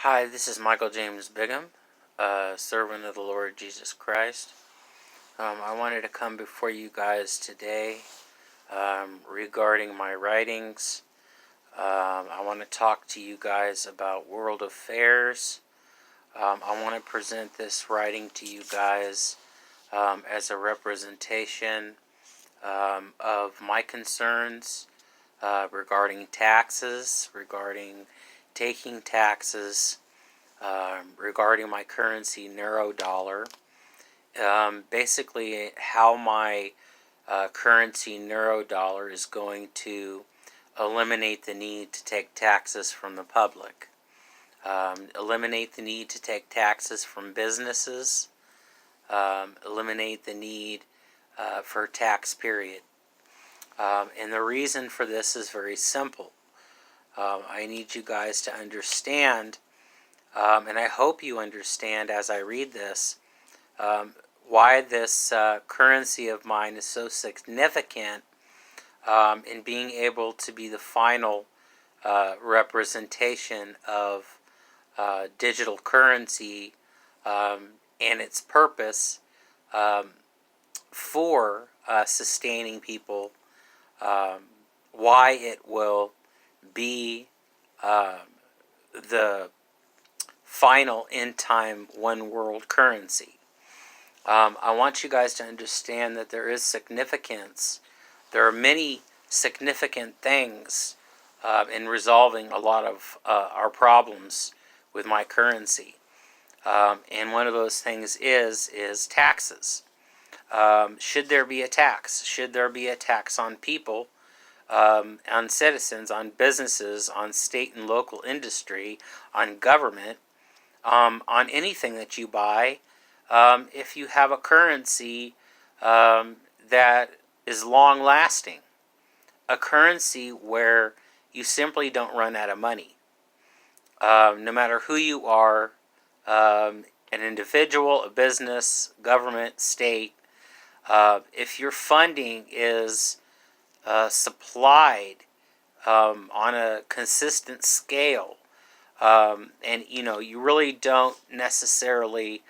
Hi, this is Michael James Bigham, servant of the Lord Jesus Christ. I wanted to come before you guys today regarding my writings. I want to talk to you guys about world affairs. I want to present this writing to you guys as a representation of my concerns regarding taxes, regarding taking taxes, regarding my currency, Neurodollar. Basically, how my currency, Neurodollar, is going to eliminate the need to take taxes from the public, eliminate the need to take taxes from businesses, eliminate the need for tax period. And the reason for this is very simple. I need you guys to understand, and I hope you understand as I read this, why this currency of mine is so significant in being able to be the final representation of digital currency and its purpose for sustaining people, why it will be the final end-time one-world currency. I want you guys to understand that there is significance. There are many significant things in resolving a lot of our problems with my currency. And one of those things is taxes. Should there be a tax? Should there be a tax on people, on citizens, on businesses, on state and local industry, on government, on anything that you buy, if you have a currency that is long-lasting, a currency where you simply don't run out of money. No matter who you are, an individual, a business, government, state, if your funding is supplied on a consistent scale, and you really don't necessarily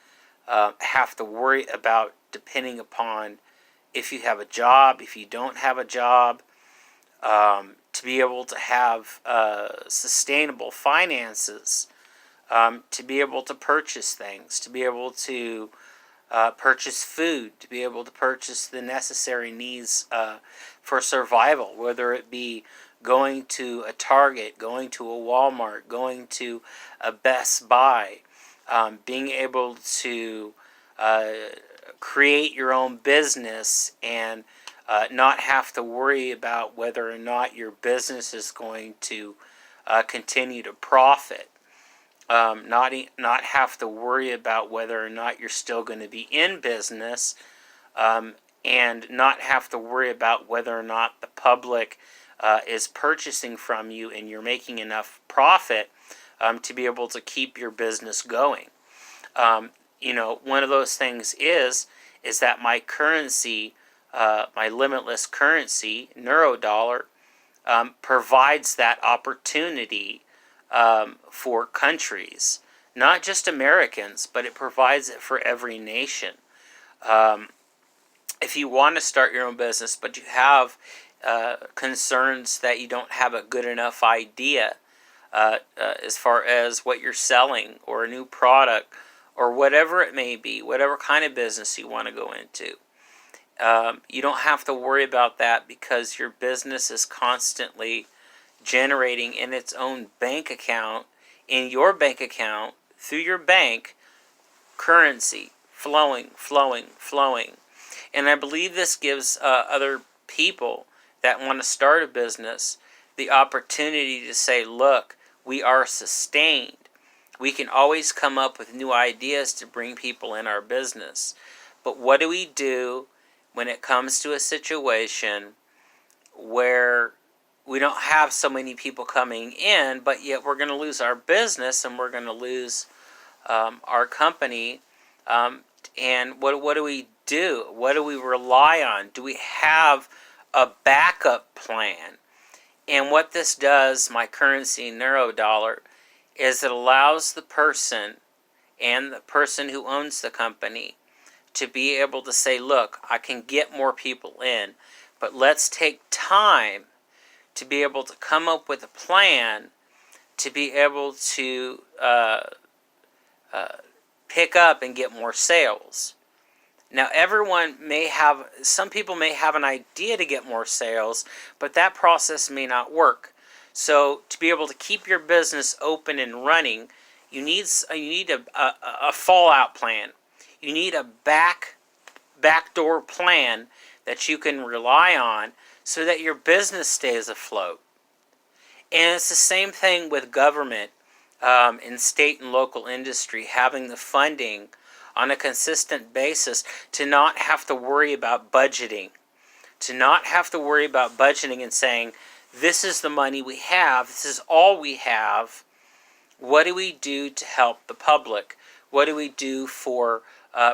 have to worry about depending upon if you have a job, if you don't have a job, to be able to have sustainable finances, to be able to purchase things, to be able to purchase food, to be able to purchase the necessary needs for survival, whether it be going to a Target, going to a Walmart, going to a Best Buy, being able to create your own business and not have to worry about whether or not your business is going to continue to profit. Not have to worry about whether or not you're still going to be in business, and not have to worry about whether or not the public is purchasing from you and you're making enough profit to be able to keep your business going. One of those things is that my currency, my limitless currency, Neurodollar, provides that opportunity for countries, not just Americans, but it provides it for every nation. If you want to start your own business, but you have concerns that you don't have a good enough idea as far as what you're selling or a new product or whatever it may be, whatever kind of business you want to go into, you don't have to worry about that because your business is constantly generating in its own bank account, in your bank account, through your bank, currency flowing. And I believe this gives other people that want to start a business the opportunity to say, look, we are sustained. We can always come up with new ideas to bring people in our business. But what do we do when it comes to a situation where we don't have so many people coming in, but yet we're going to lose our business and we're going to lose our company? And what do we do? What do we rely on? Do we have a backup plan? And what this does, my currency, Neurodollar, is it allows the person and the person who owns the company to be able to say, look, I can get more people in, but let's take time to be able to come up with a plan to be able to pick up and get more sales. Now, some people may have an idea to get more sales, but that process may not work. So to be able to keep your business open and running, you need a fallout plan. You need a backdoor plan that you can rely on so that your business stays afloat. And it's the same thing with government in state and local industry, having the funding on a consistent basis to not have to worry about budgeting. To not have to worry about budgeting and saying, this is the money we have, this is all we have. What do we do to help the public? What do we do for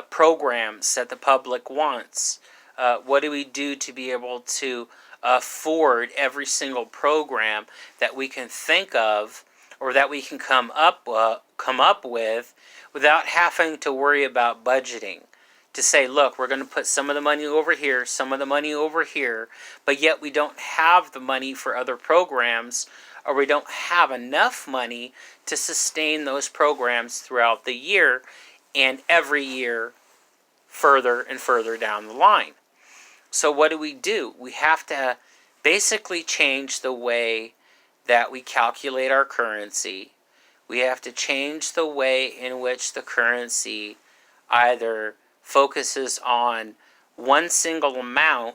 programs that the public wants? What do we do to be able to afford every single program that we can think of or that we can come up with without having to worry about budgeting? To say, look, we're going to put some of the money over here, some of the money over here, but yet we don't have the money for other programs, or we don't have enough money to sustain those programs throughout the year and every year further and further down the line. So what do? We have to basically change the way that we calculate our currency. We have to change the way in which the currency either focuses on one single amount.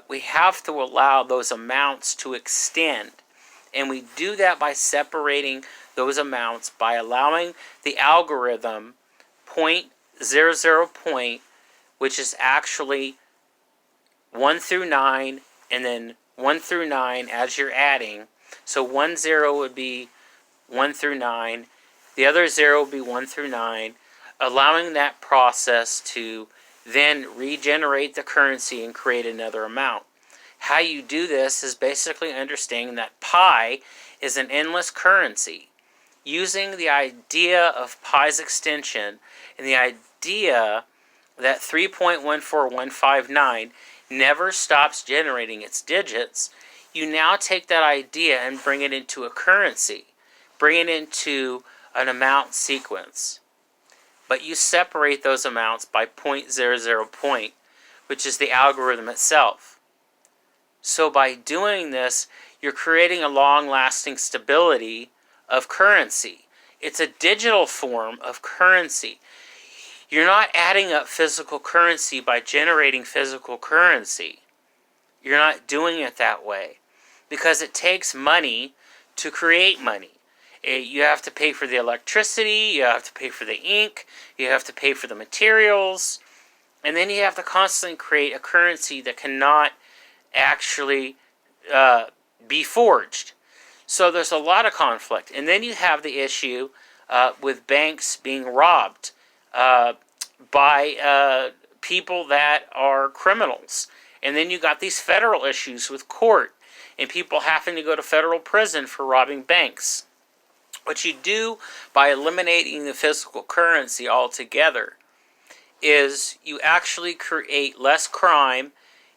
We have to allow those amounts to extend. And we do that by separating those amounts, by allowing the algorithm 0.00 point, which is actually 1 through 9, and then 1 through 9 as you're adding. So 1 0 would be 1 through 9. The other 0 would be 1 through 9. Allowing that process to then regenerate the currency and create another amount. How you do this is basically understanding that pi is an endless currency. Using the idea of pi's extension and the idea that 3.14159 never stops generating its digits, you now take that idea and bring it into a currency. Bring it into an amount sequence. But you separate those amounts by 0.00 point, which is the algorithm itself. So by doing this, you're creating a long-lasting stability of currency. It's a digital form of currency. You're not adding up physical currency by generating physical currency. You're not doing it that way because it takes money to create money. You have to pay for the electricity, you have to pay for the ink, you have to pay for the materials, and then you have to constantly create a currency that cannot actually be forged. So there's a lot of conflict. And then you have the issue with banks being robbed by people that are criminals. And then you got these federal issues with court and people having to go to federal prison for robbing banks. What you do by eliminating the physical currency altogether is you actually create less crime,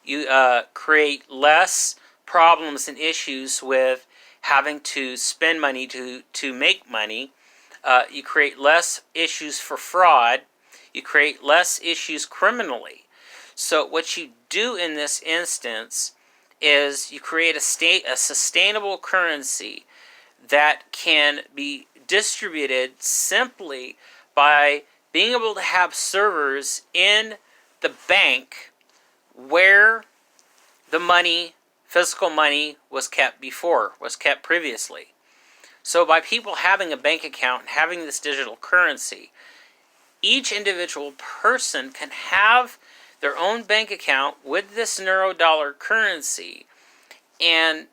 you create less problems and issues with having to spend money to make money, you create less issues for fraud, you create less issues criminally. So what you do in this instance is you create a sustainable currency that can be distributed simply by being able to have servers in the bank where the money, physical money, was kept previously. So by people having a bank account and having this digital currency, each individual person can have their own bank account with this neurodollar currency, and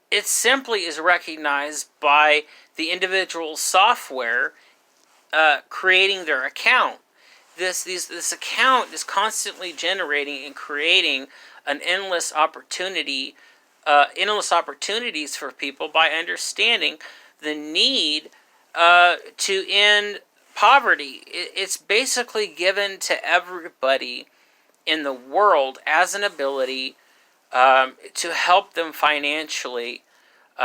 it simply is recognized by the individual software creating their account. This account is constantly generating and creating an endless opportunities for people by understanding the need to end poverty. It's basically given to everybody in the world as an ability to help them financially,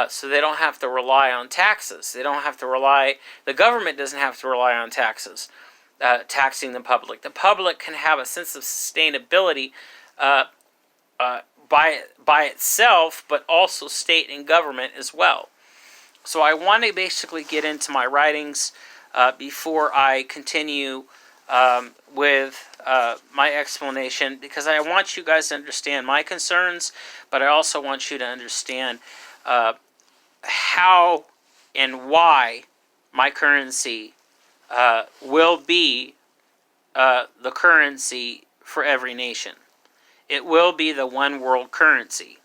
so they don't have to rely on taxes. They don't have to rely, the government doesn't have to rely on taxes, taxing the public. The public can have a sense of sustainability by itself, but also state and government as well. So I want to basically get into my writings before I continue with my explanation, because I want you guys to understand my concerns, but I also want you to understand how and why my currency will be the currency for every nation. It will be the one world currency.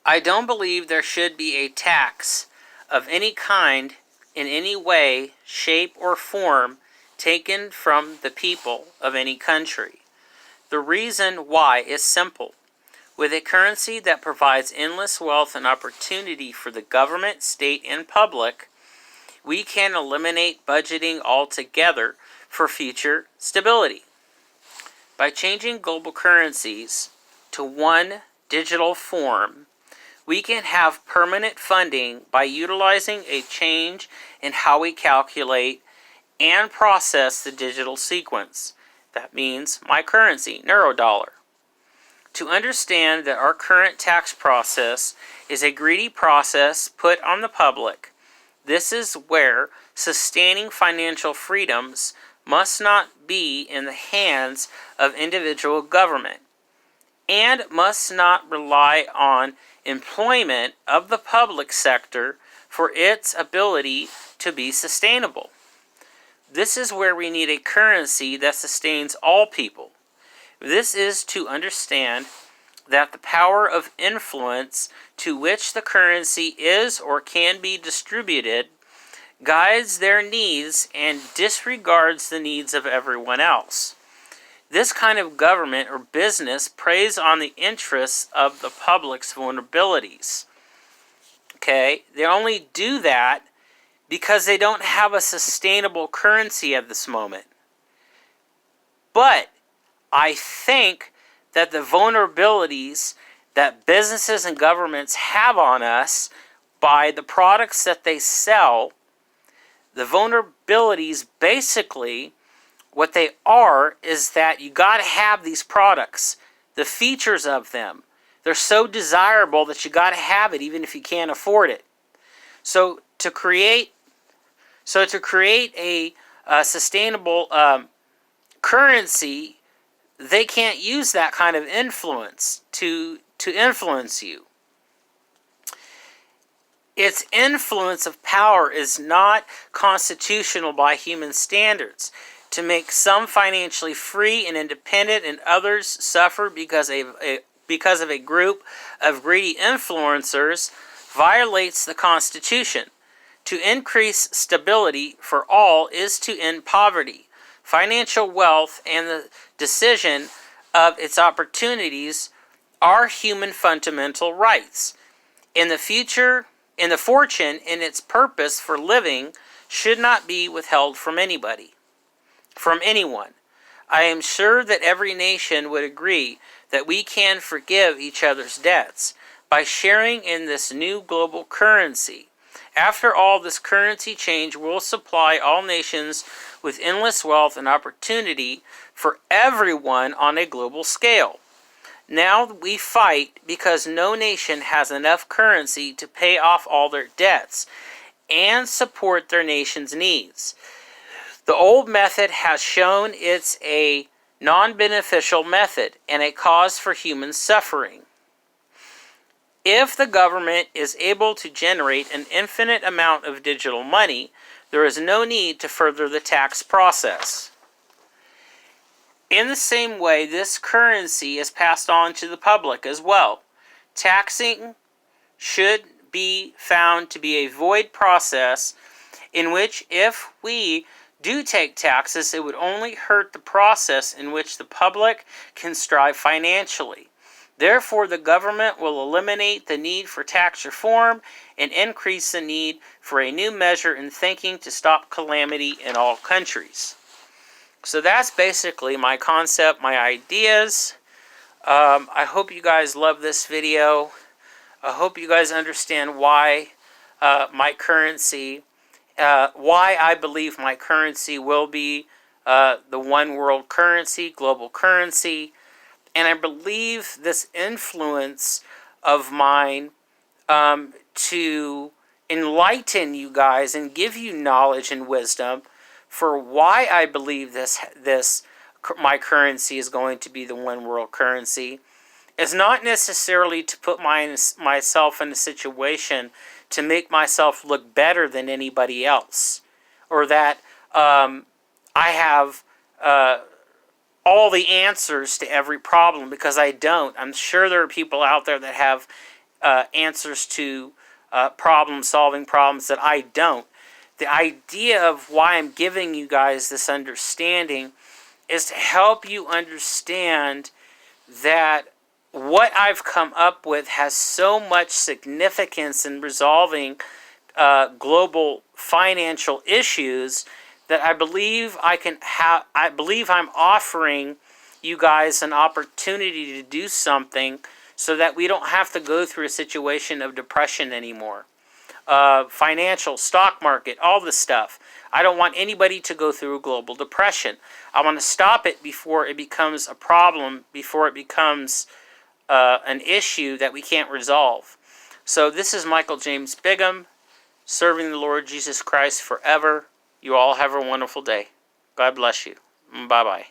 I don't believe there should be a tax of any kind, in any way, shape, or form, taken from the people of any country. The reason why is simple. With a currency that provides endless wealth and opportunity for the government, state, and public, we can eliminate budgeting altogether for future stability. By changing global currencies to one digital form, we can have permanent funding by utilizing a change in how we calculate and process the digital sequence. That means my currency, Neurodollar. To understand that our current tax process is a greedy process put on the public, this is where sustaining financial freedoms must not be in the hands of individual government, and must not rely on employment of the public sector for its ability to be sustainable. This is where we need a currency that sustains all people. This is to understand that the power of influence to which the currency is or can be distributed guides their needs and disregards the needs of everyone else. This kind of government or business preys on the interests of the public's vulnerabilities. Okay? They only do that because they don't have a sustainable currency at this moment. But I think that the vulnerabilities that businesses and governments have on us by the products that they sell, the vulnerabilities basically, what they are is that you got to have these products, the features of them. They're so desirable that you got to have it even if you can't afford it. So to create a sustainable currency, they can't use that kind of influence to influence you. Its influence of power is not constitutional by human standards. To make some financially free and independent and others suffer because of a group of greedy influencers violates the Constitution. To increase stability for all is to end poverty, financial wealth, and the decision of its opportunities are human fundamental rights. In the fortune and its purpose for living should not be withheld from anybody. From anyone. I am sure that every nation would agree that we can forgive each other's debts by sharing in this new global currency. After all, this currency change will supply all nations with endless wealth and opportunity for everyone on a global scale. Now we fight because no nation has enough currency to pay off all their debts and support their nation's needs. The old method has shown it's a non-beneficial method and a cause for human suffering. If the government is able to generate an infinite amount of digital money, there is no need to further the tax process. In the same way, this currency is passed on to the public as well. Taxing should be found to be a void process in which, if we do take taxes, it would only hurt the process in which the public can strive financially. Therefore, the government will eliminate the need for tax reform and increase the need for a new measure in thinking to stop calamity in all countries. So that's basically my concept, my ideas. I hope you guys love this video. I hope you guys understand why my currency, why I believe my currency will be the one world currency, global currency. And I believe this influence of mine to enlighten you guys and give you knowledge and wisdom for why I believe my currency is going to be the one world currency is not necessarily to put myself in a situation to make myself look better than anybody else, or that I have all the answers to every problem, because I don't. I'm sure there are people out there that have answers to solving problems that I don't. The idea of why I'm giving you guys this understanding is to help you understand that what I've come up with has so much significance in resolving global financial issues that I believe I'm offering you guys an opportunity to do something so that we don't have to go through a situation of depression anymore. Financial, stock market, all this stuff. I don't want anybody to go through a global depression. I want to stop it before it becomes a problem, before it becomes an issue that we can't resolve. So this is Michael James Bigham, serving the Lord Jesus Christ forever. You all have a wonderful day. God bless you. Bye-bye.